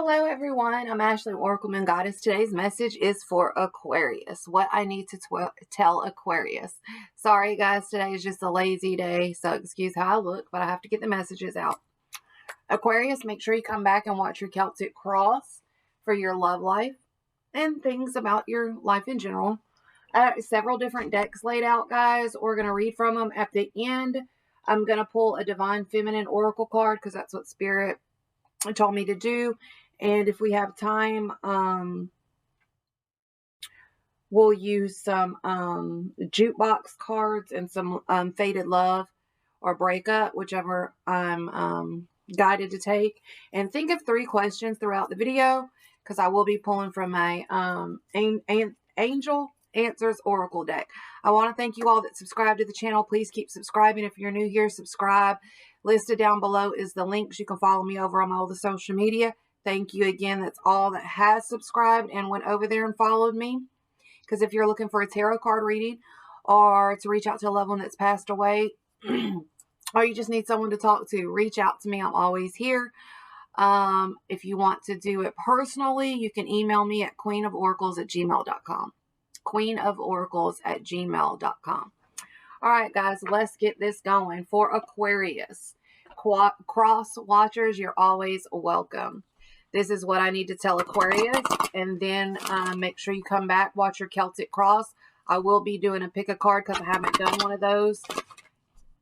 Hello everyone, I'm Ashley Oracleman Goddess. Today's message is for Aquarius. What I need to tell Aquarius. Sorry guys, today is just a lazy day, so excuse how I look, but I have to get the messages out. Aquarius, make sure you come back and watch your Celtic cross for your love life and things about your life in general. Several different decks laid out, guys. We're going to read from them at the end. I'm going to pull a Divine Feminine Oracle card because that's what Spirit told me to do. And if we have time, we'll use some jukebox cards and some Faded Love or Breakup, whichever I'm guided to take. And think of 3 questions throughout the video because I will be pulling from my Angel Answers Oracle deck. I want to thank you all that subscribe to the channel. Please keep subscribing. If you're new here, subscribe. Listed down below is the links. You can follow me over on all the social media. Thank you again. That's all that has subscribed and went over there and followed me. Because if you're looking for a tarot card reading or to reach out to a loved one that's passed away or you just need someone to talk to, reach out to me. I'm always here. If you want to do it personally, you can email me at queenoforacles@gmail.com. queenoforacles@gmail.com. All right, guys, let's get this going. For Aquarius, cross watchers, you're always welcome. This is what I need to tell Aquarius, and then make sure you come back, watch your Celtic cross. I will be doing a pick a card because I haven't done one of those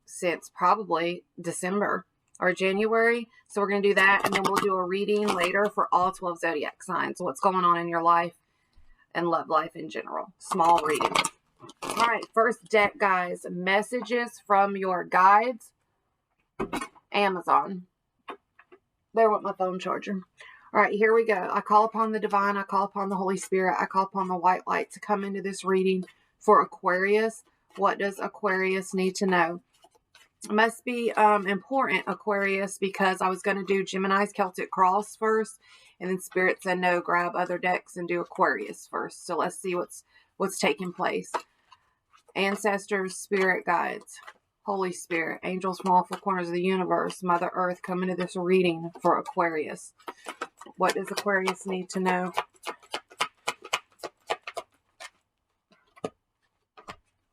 since probably December or January. So we're going to do that, and then we'll do a reading later for all 12 zodiac signs, what's going on in your life and love life in general. Small reading. All right, first deck, guys. Messages from your guides. Amazon. There went my phone charger. All right, here we go. I call upon the divine. I call upon the Holy Spirit. I call upon the white light to come into this reading for Aquarius. What does Aquarius need to know? It must be important, Aquarius, because I was going to do Gemini's Celtic cross first, and then Spirit said no, grab other decks and do Aquarius first. So let's see what's taking place. Ancestors, spirit guides, Holy Spirit, angels from all 4 corners of the universe, Mother Earth, come into this reading for Aquarius. What does Aquarius need to know?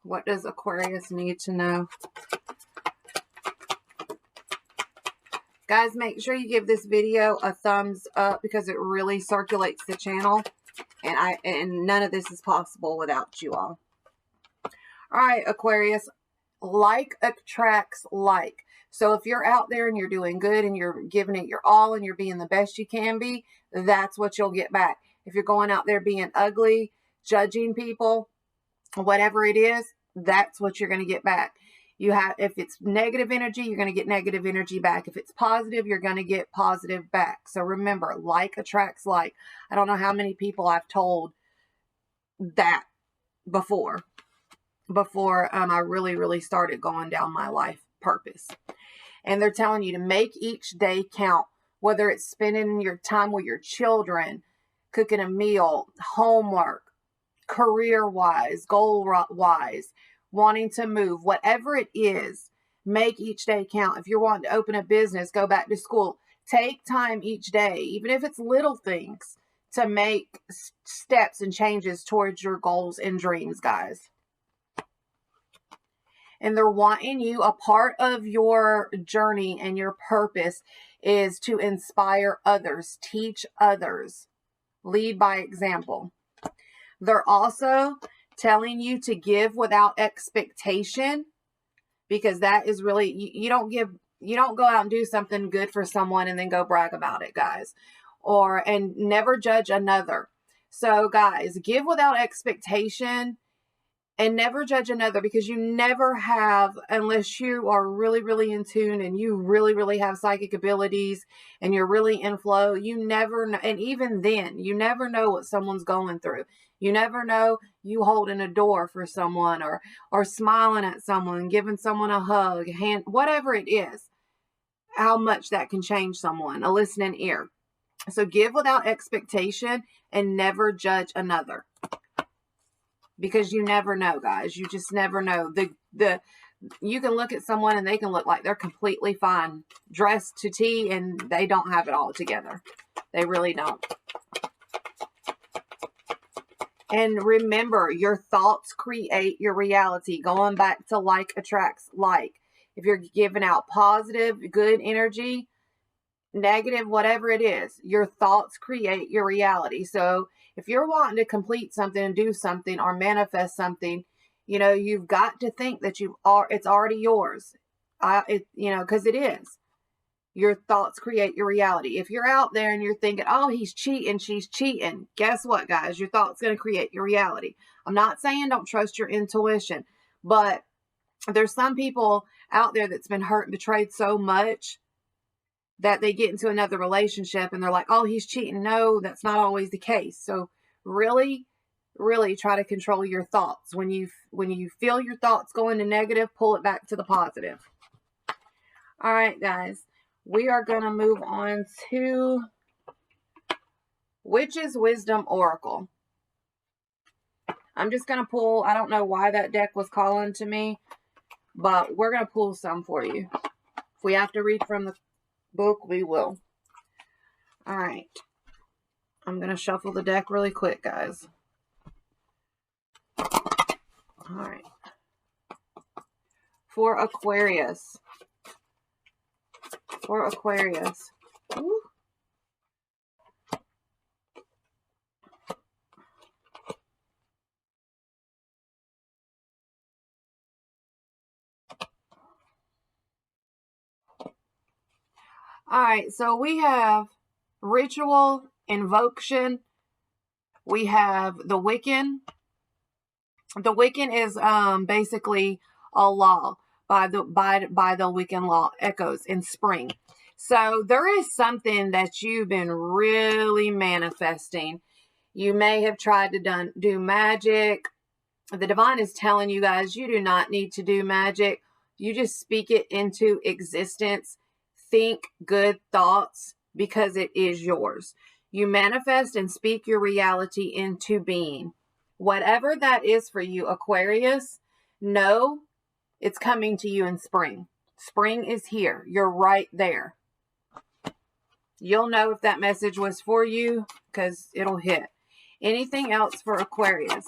What does Aquarius need to know? Guys, make sure you give this video a thumbs up because it really circulates the channel. And none of this is possible without you all. All right, Aquarius, like attracts like. So if you're out there and you're doing good and you're giving it your all and you're being the best you can be, that's what you'll get back. If you're going out there being ugly, judging people, whatever it is, that's what you're going to get back. If it's negative energy, you're going to get negative energy back. If it's positive, you're going to get positive back. So remember, like attracts like. I don't know how many people I've told that before I really started going down my life purpose. And they're telling you to make each day count, whether it's spending your time with your children, cooking a meal, homework, career-wise, goal-wise, wanting to move, whatever it is, make each day count. If you're wanting to open a business, go back to school, take time each day, even if it's little things, to make steps and changes towards your goals and dreams, guys. And they're wanting you, a part of your journey and your purpose is to inspire others, teach others, lead by example. They're also telling you to give without expectation, because that is really, you don't go out and do something good for someone and then go brag about it, guys. And never judge another. So guys, give without expectation. And never judge another, because you never have, unless you are really in tune and you really have psychic abilities and you're really in flow, you never know. And even then, you never know what someone's going through. You never know you holding a door for someone or smiling at someone, giving someone a hug, hand, whatever it is, how much that can change someone, a listening ear. So give without expectation and never judge another. Because you never know, guys. You just never know. You can look at someone and they can look like they're completely fine, dressed to T, and they don't have it all together. They really don't. And remember, your thoughts create your reality. Going back to like attracts like. If you're giving out positive, good energy, negative, whatever it is, your thoughts create your reality. So if you're wanting to complete something and do something or manifest something, you know, you've got to think that it's already yours. You know, because it is. Your thoughts create your reality. If you're out there and you're thinking, oh, he's cheating, she's cheating, guess what, guys? Your thoughts going to create your reality. I'm not saying don't trust your intuition, but there's some people out there that's been hurt and betrayed so much that they get into another relationship and they're like, oh, he's cheating. No, that's not always the case. So really, really try to control your thoughts. When you feel your thoughts going to negative, pull it back to the positive. All right, guys. We are going to move on to Witch's Wisdom Oracle. I'm just going to pull, I don't know why that deck was calling to me, but we're going to pull some for you. If we have to read from the book, we will. All right. I'm going to shuffle the deck really quick, guys. All right. For Aquarius. For Aquarius. Ooh. All right, so we have Ritual, Invocation. We have the Wiccan. The Wiccan is basically a law by the Wiccan law, echoes in spring. So there is something that you've been really manifesting. You may have tried to do magic. The divine is telling you guys you do not need to do magic. You just speak it into existence. Think good thoughts because it is yours. You manifest and speak your reality into being. Whatever that is for you, Aquarius, know it's coming to you in spring. Spring is here. You're right there. You'll know if that message was for you because it'll hit. Anything else for Aquarius?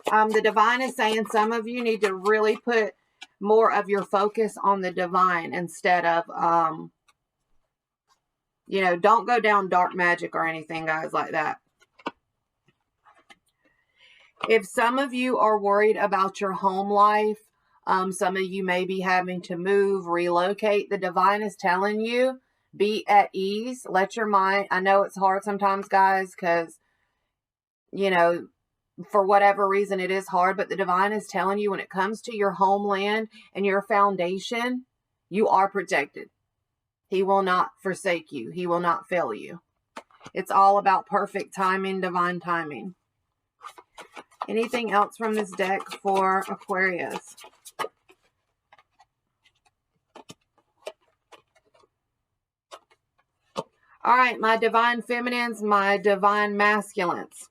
The divine is saying some of you need to really put more of your focus on the divine instead of, you know, don't go down dark magic or anything, guys, like that. If some of you are worried about your home life, some of you may be having to move, relocate. The divine is telling you, be at ease. Let your mind, I know it's hard sometimes, guys, because, you know, for whatever reason it is hard, but the divine is telling you when it comes to your homeland and your foundation, you are protected. He will not forsake you. He will not fail you. It's all about perfect timing, divine timing. Anything else from this deck for Aquarius? All right, my divine feminines, my divine masculines.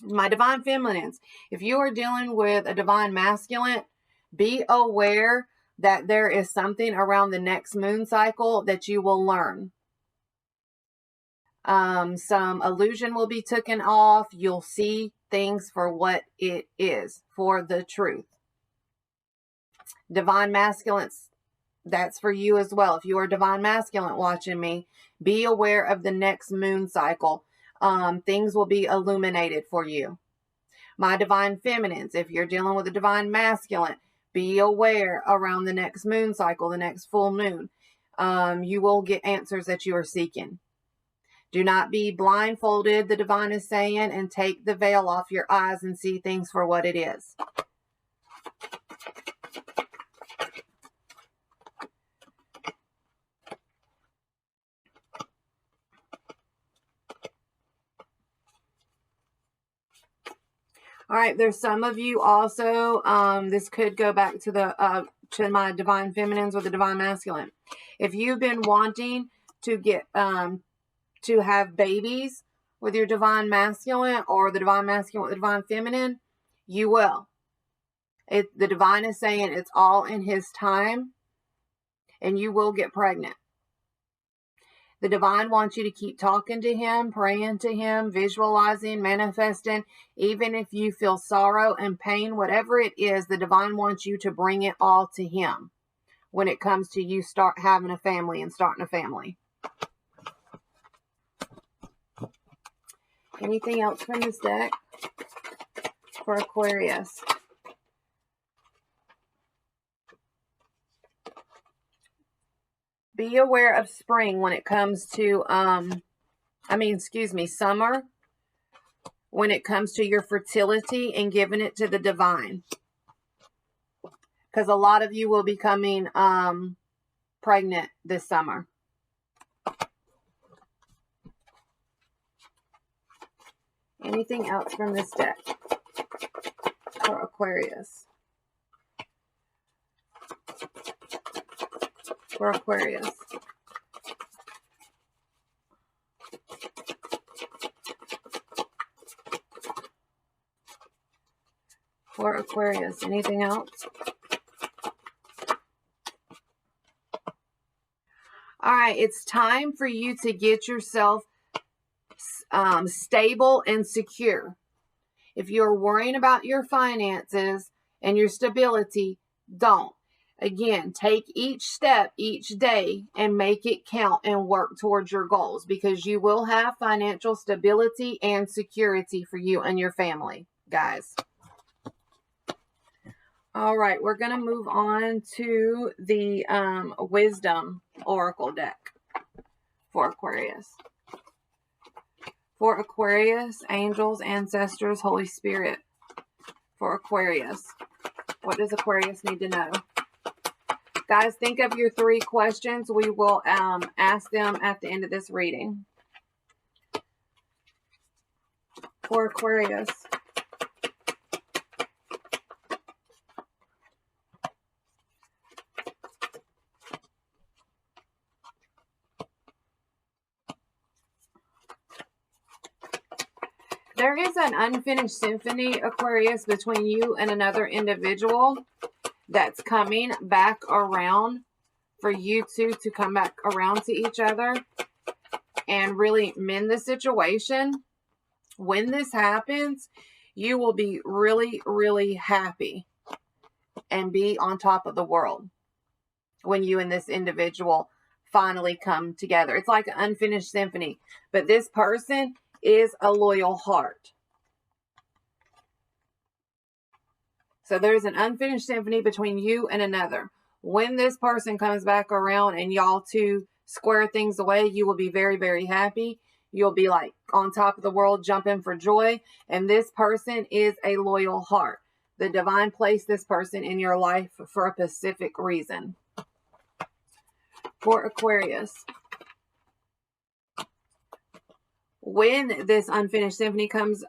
My divine feminines, if you are dealing with a divine masculine, be aware that there is something around the next moon cycle that you will learn. Some illusion will be taken off. You'll see things for what it is, for the truth. Divine masculines, that's for you as well. If you are divine masculine watching me, be aware of the next moon cycle. Things will be illuminated for you. My divine feminines, if you're dealing with a divine masculine, be aware around the next moon cycle, the next full moon. You will get answers that you are seeking. Do not be blindfolded, the divine is saying, and take the veil off your eyes and see things for what it is. All right, there's some of you also, this could go back to the to my divine feminines with the divine masculine. If you've been wanting to get to have babies with your divine masculine or the divine masculine with the divine feminine, you will. The divine is saying it's all in his time and you will get pregnant. The divine wants you to keep talking to him, praying to him, visualizing, manifesting. Even if you feel sorrow and pain, whatever it is, the divine wants you to bring it all to him when it comes to you start having a family and starting a family. Anything else from this deck for Aquarius? Be aware of spring when it comes to, summer, when it comes to your fertility and giving it to the divine. Because a lot of you will be coming pregnant this summer. Anything else from this deck for Aquarius? For Aquarius. For Aquarius. Anything else? All right, it's time for you to get yourself stable and secure. If you're worrying about your finances and your stability, don't. Again, take each step each day and make it count and work towards your goals, because you will have financial stability and security for you and your family, guys. All right, we're going to move on to the Wisdom Oracle deck for Aquarius. For Aquarius, angels, ancestors, Holy Spirit. For Aquarius, what does Aquarius need to know? Guys, think of your 3 questions. We will ask them at the end of this reading. For Aquarius. There is an unfinished symphony, Aquarius, between you and another individual that's coming back around for you two to come back around to each other and really mend the situation. When this happens, you will be really, really happy and be on top of the world when you and this individual finally come together. It's like an unfinished symphony, but this person is a loyal heart. So there's an unfinished symphony between you and another. When this person comes back around and y'all two square things away, you will be very, very happy. You'll be like on top of the world, jumping for joy. And this person is a loyal heart. The divine placed this person in your life for a specific reason. For Aquarius, when this unfinished symphony comes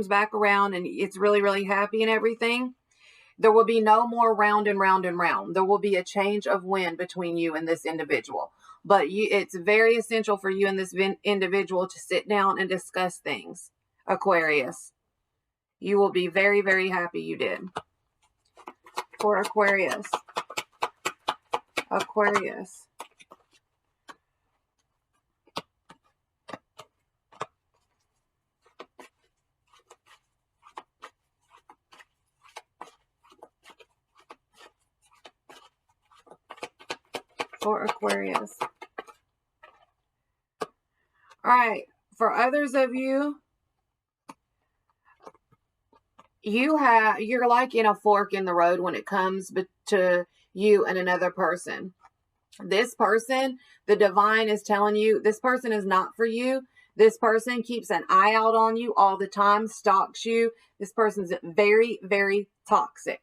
back around and it's really, really happy and everything, there will be no more round and round and round. There will be a change of wind between you and this individual. But it's very essential for you and this individual to sit down and discuss things, Aquarius. You will be very, very happy you did. For Aquarius. Aquarius. For Aquarius. All right, for others of you, you're like in a fork in the road when it comes to you and another person. This person, the divine is telling you, this person is not for you. This person keeps an eye out on you all the time, stalks you. This person's very, very toxic.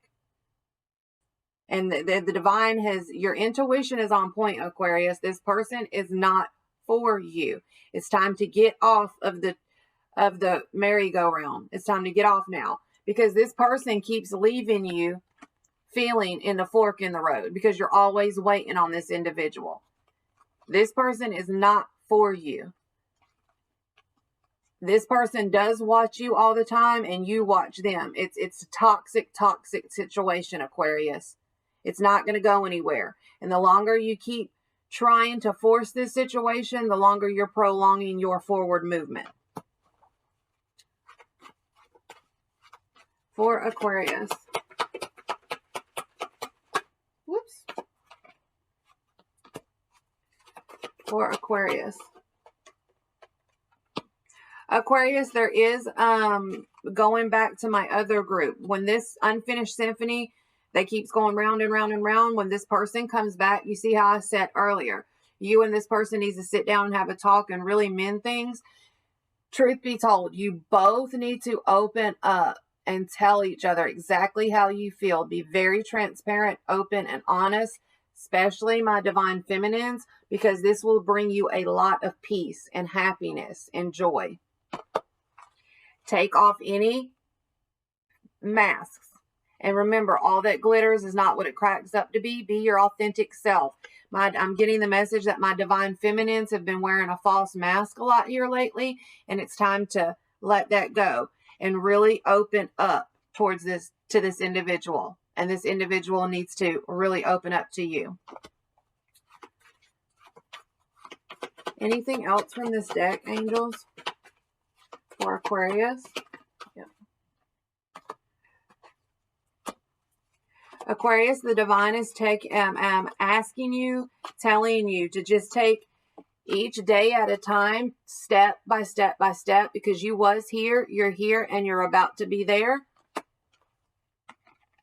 And the divine has, your intuition is on point, Aquarius. This person is not for you. It's time to get off of the merry-go-round. It's time to get off now, because this person keeps leaving you feeling in the fork in the road because you're always waiting on this individual. This person is not for you. This person does watch you all the time and you watch them. It's a toxic, toxic situation, Aquarius. It's not going to go anywhere. And the longer you keep trying to force this situation, the longer you're prolonging your forward movement. For Aquarius. Whoops. For Aquarius. Aquarius, there is, going back to my other group, when this unfinished symphony that keeps going round and round and round, when this person comes back, you see how I said earlier, you and this person needs to sit down and have a talk and really mend things. Truth be told, you both need to open up and tell each other exactly how you feel. Be very transparent, open, and honest, especially my divine feminines, because this will bring you a lot of peace and happiness and joy. Take off any masks. And remember, all that glitters is not what it cracks up to be. Be your authentic self. I'm getting the message that my divine feminines have been wearing a false mask a lot here lately, and it's time to let that go and really open up towards this, to this individual. And this individual needs to really open up to you. Anything else from this deck, angels? For Aquarius? Yep. Aquarius, the divine is asking you, telling you to just take each day at a time, step by step by step, because you was here, you're here, and you're about to be there.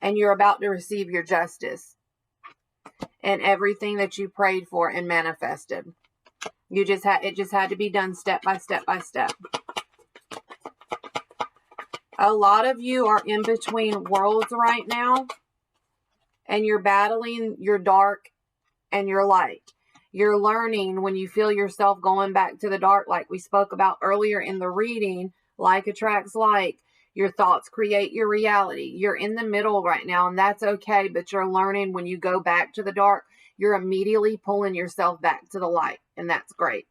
And you're about to receive your justice. And everything that you prayed for and manifested. It just had to be done step by step by step. A lot of you are in between worlds right now. And you're battling your dark and your light. You're learning when you feel yourself going back to the dark, like we spoke about earlier in the reading, like attracts like. Your thoughts create your reality. You're in the middle right now, and that's okay, but you're learning when you go back to the dark, you're immediately pulling yourself back to the light, and that's great.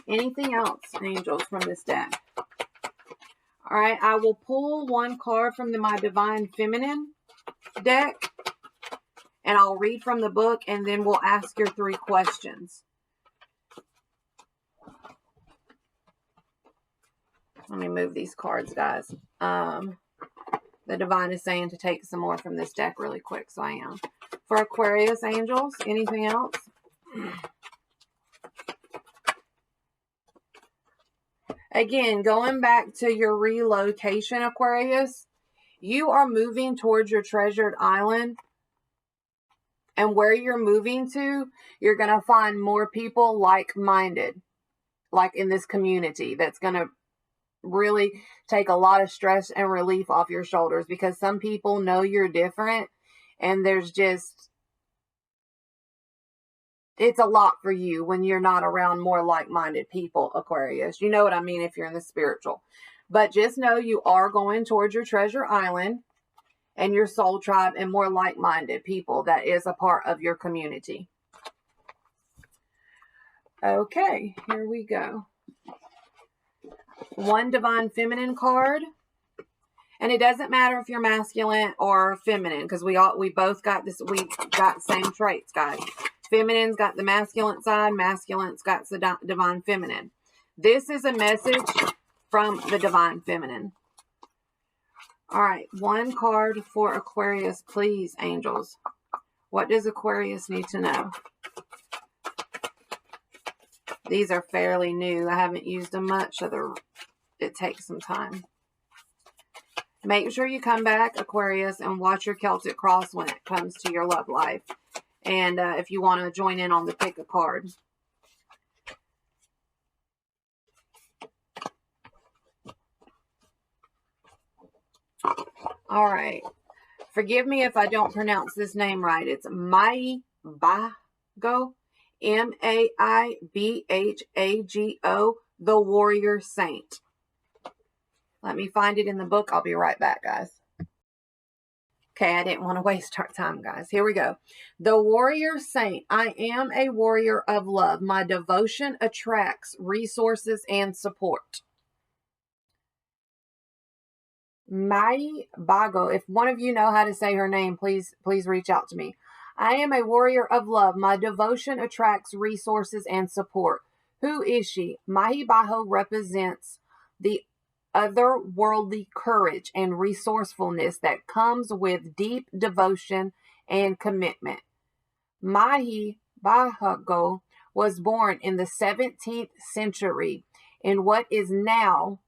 Anything else, angels, from this deck? All right, I will pull one card from my Divine Feminine deck, and I'll read from the book, and then we'll ask your 3 questions. Let me move these cards, guys. The divine is saying to take some more from this deck really quick, so I am. For Aquarius, angels, anything else? Again, going back to your relocation, Aquarius, you are moving towards your treasured island. And where you're moving to, you're going to find more people like-minded, like in this community, that's going to really take a lot of stress and relief off your shoulders, because some people know you're different, and there's just, it's a lot for you when you're not around more like-minded people, Aquarius. You know what I mean if you're in the spiritual. But just know you are going towards your treasure island and your soul tribe and more like-minded people that is a part of your community. Okay, here we go. One Divine Feminine card. And it doesn't matter if you're masculine or feminine, because we both got this, we got the same traits, guys. Feminine's got the masculine side, masculine's got the Divine Feminine. This is a message from the Divine Feminine. All right, one card for Aquarius, please, angels. What does Aquarius need to know? These are fairly new. I haven't used them much, so it takes some time. Make sure you come back, Aquarius, and watch your Celtic Cross when it comes to your love life. And if you want to join in on the pick a card. All right. Forgive me if I don't pronounce this name right. It's Maibago. M-A-I-B-H-A-G-O. The Warrior Saint. Let me find it in the book. I'll be right back, guys. Okay, I didn't want to waste our time, guys. Here we go. The Warrior Saint. I am a warrior of love. My devotion attracts resources and support. Maibago. If one of you know how to say her name, please reach out to me. I am a warrior of love. My devotion attracts resources and support. Who is she? Mahi Baho represents the otherworldly courage and resourcefulness that comes with deep devotion and commitment. Mahi Bahago was born in the 17th century in what is now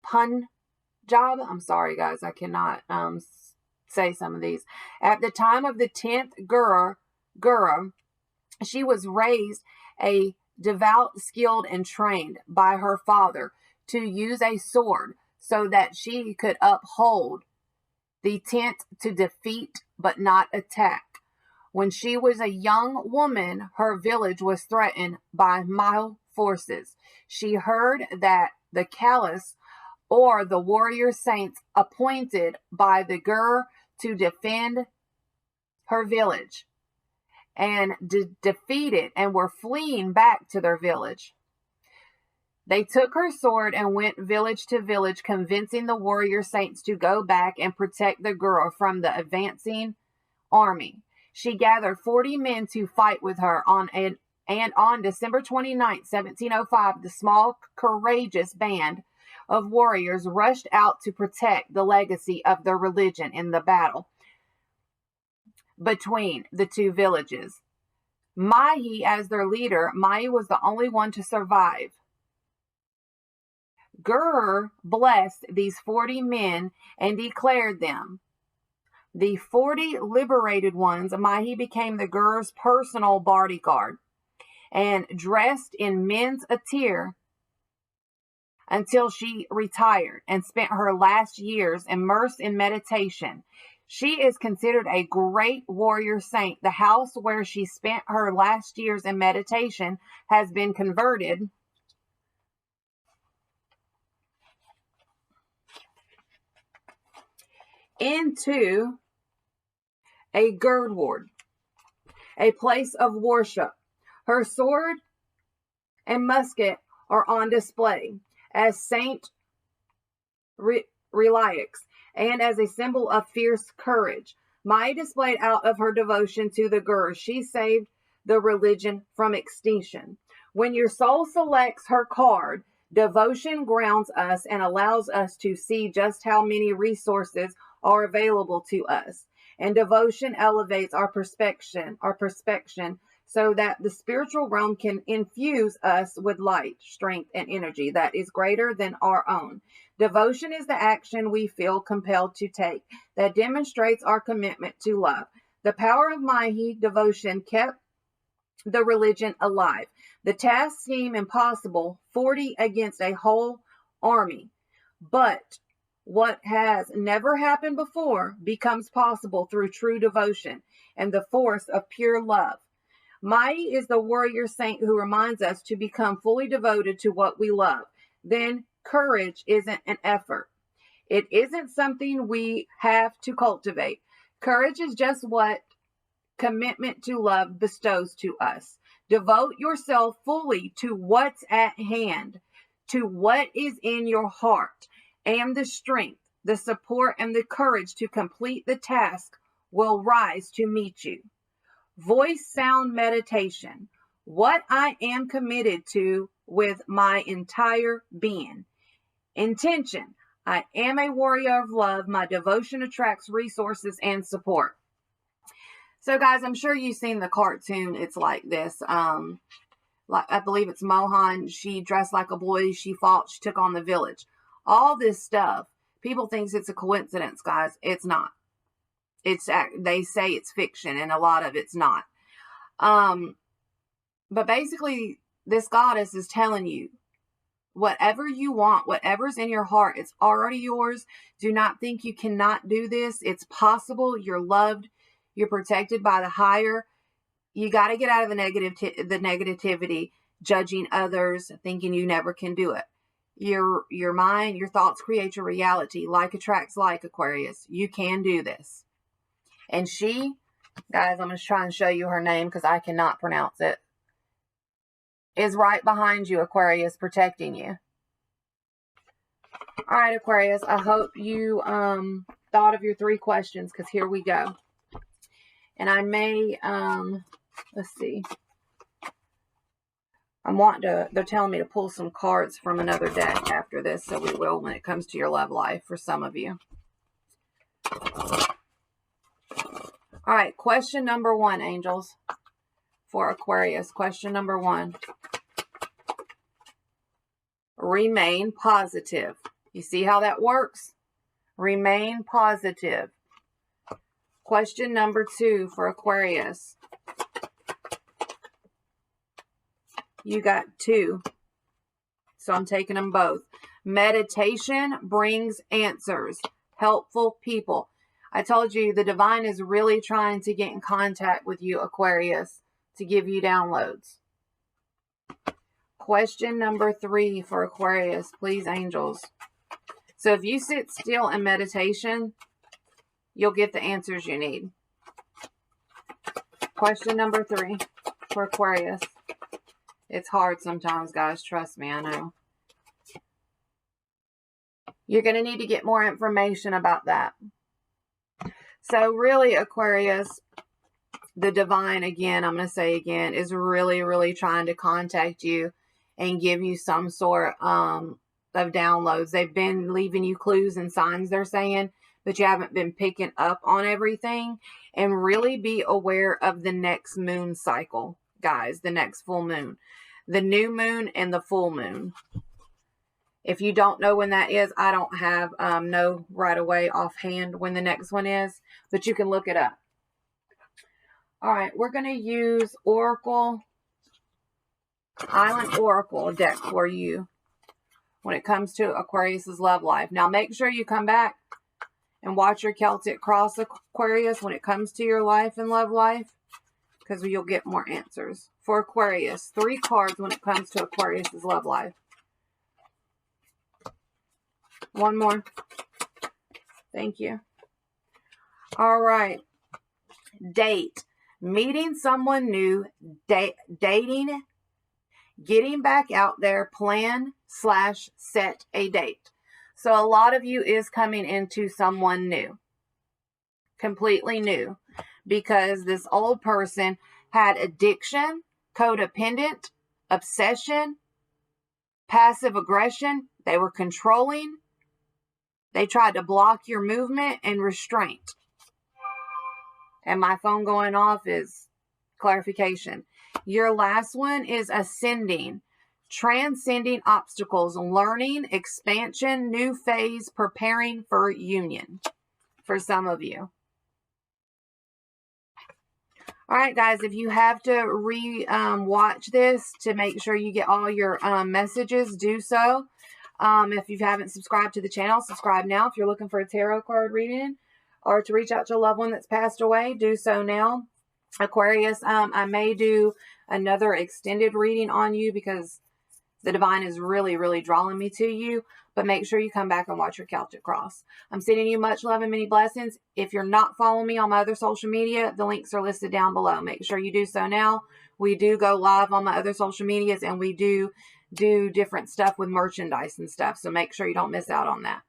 Punjab. I'm sorry, guys, I cannot say some of these. At the time of the 10th Guru, she was raised a devout, skilled, and trained by her father to use a sword so that she could uphold the tent to defeat but not attack. When she was a young woman, her village was threatened by Mao forces. She heard that the caliphs, or the warrior saints appointed by the Guru to defend her village, and defeated and were fleeing back to their village. They took her sword and went village to village, convincing the warrior saints to go back and protect the Guru from the advancing army. She gathered 40 men to fight with her and on December 29, 1705, the small, courageous band of warriors rushed out to protect the legacy of their religion in the battle between the two villages. Mahi, as their leader, Mahi was the only one to survive. Guru blessed these 40 men and declared them the 40 liberated ones. Mahi became the Guru's personal bodyguard and dressed in men's attire until she retired and spent her last years immersed in meditation. She is considered a great warrior saint. The house where she spent her last years in meditation has been converted into a Gurdward, a place of worship. Her sword and musket are on display as saint relics and as a symbol of fierce courage. Mahi displayed out of her devotion to the Guru. She saved the religion from extinction. When your soul selects her card, devotion grounds us and allows us to see just how many resources are available to us. And devotion elevates our perspective so that the spiritual realm can infuse us with light, strength, and energy that is greater than our own. Devotion is the action we feel compelled to take that demonstrates our commitment to love. The power of Mahi devotion kept the religion alive. The task seemed impossible, 40 against a whole army. But what has never happened before becomes possible through true devotion and the force of pure love. Mahi is the warrior saint who reminds us to become fully devoted to what we love. Then courage isn't an effort. It isn't something we have to cultivate. Courage is just what commitment to love bestows to us. Devote yourself fully to what's at hand, to what is in your heart, and the strength, the support, and the courage to complete the task will rise to meet you. Voice sound meditation. What I am committed to with my entire being. Intention. I am a warrior of love. My devotion attracts resources and support. So, guys, I'm sure you've seen the cartoon. It's like this. Like I believe it's Mohan. She dressed like a boy. She fought. She took on the village. All this stuff. People think it's a coincidence, guys. It's not. They say it's fiction, and a lot of it's not. But basically, this goddess is telling you, whatever you want, whatever's in your heart, it's already yours. Do not think you cannot do this. It's possible. You're loved. You're protected by the higher. You got to get out of the negativity, judging others, thinking you never can do it. Your mind, your thoughts create your reality. Like attracts like, Aquarius. You can do this. And she, guys, I'm going to try and show you her name because I cannot pronounce it, is right behind you, Aquarius, protecting you. All right, Aquarius, I hope you thought of your 3 questions because here we go. And I may, let's see. I'm wanting to, they're telling me to pull some cards from another deck after this, so we will when it comes to your love life for some of you. All right, question number 1, angels, for Aquarius. Question number 1. Remain positive. You see how that works? Remain positive. Question number 2 for Aquarius. You got 2. So I'm taking them both. Meditation brings answers. Helpful people. I told you the divine is really trying to get in contact with you, Aquarius, to give you downloads. Question number 3 for Aquarius, please, angels. So if you sit still in meditation, you'll get the answers you need. Question number 3 for Aquarius. It's hard sometimes, guys. Trust me, I know. You're going to need to get more information about that. So really, Aquarius, the divine, again, I'm going to say again, is really, really trying to contact you and give you some sort of downloads. They've been leaving you clues and signs, they're saying, but you haven't been picking up on everything. And really be aware of the next moon cycle, guys, the next full moon. The new moon and the full moon. If you don't know when that is, I don't have know right away offhand when the next one is, but you can look it up. All right, we're going to use Oracle, Island Oracle deck for you when it comes to Aquarius's love life. Now, make sure you come back and watch your Celtic Cross, Aquarius, when it comes to your life and love life, because you'll get more answers. For Aquarius, 3 cards when it comes to Aquarius's love life. One more. Thank you. All right. Date. Meeting someone new. Dating. Getting back out there. Plan/set a date. So a lot of you is coming into someone new. Completely new. Because this old person had addiction, codependent, obsession, passive aggression. They were controlling. They tried to block your movement and restraint. And my phone going off is clarification. Your last one is ascending, transcending obstacles, learning, expansion, new phase, preparing for union for some of you. All right, guys, if you have to watch this to make sure you get all your messages, do so. If you haven't subscribed to the channel, subscribe now. If you're looking for a tarot card reading or to reach out to a loved one that's passed away, do so now. Aquarius, I may do another extended reading on you because the divine is really, really drawing me to you. But make sure you come back and watch your Celtic Cross. I'm sending you much love and many blessings. If you're not following me on my other social media, the links are listed down below. Make sure you do so now. We do go live on my other social medias, and we do different stuff with merchandise and stuff. So make sure you don't miss out on that.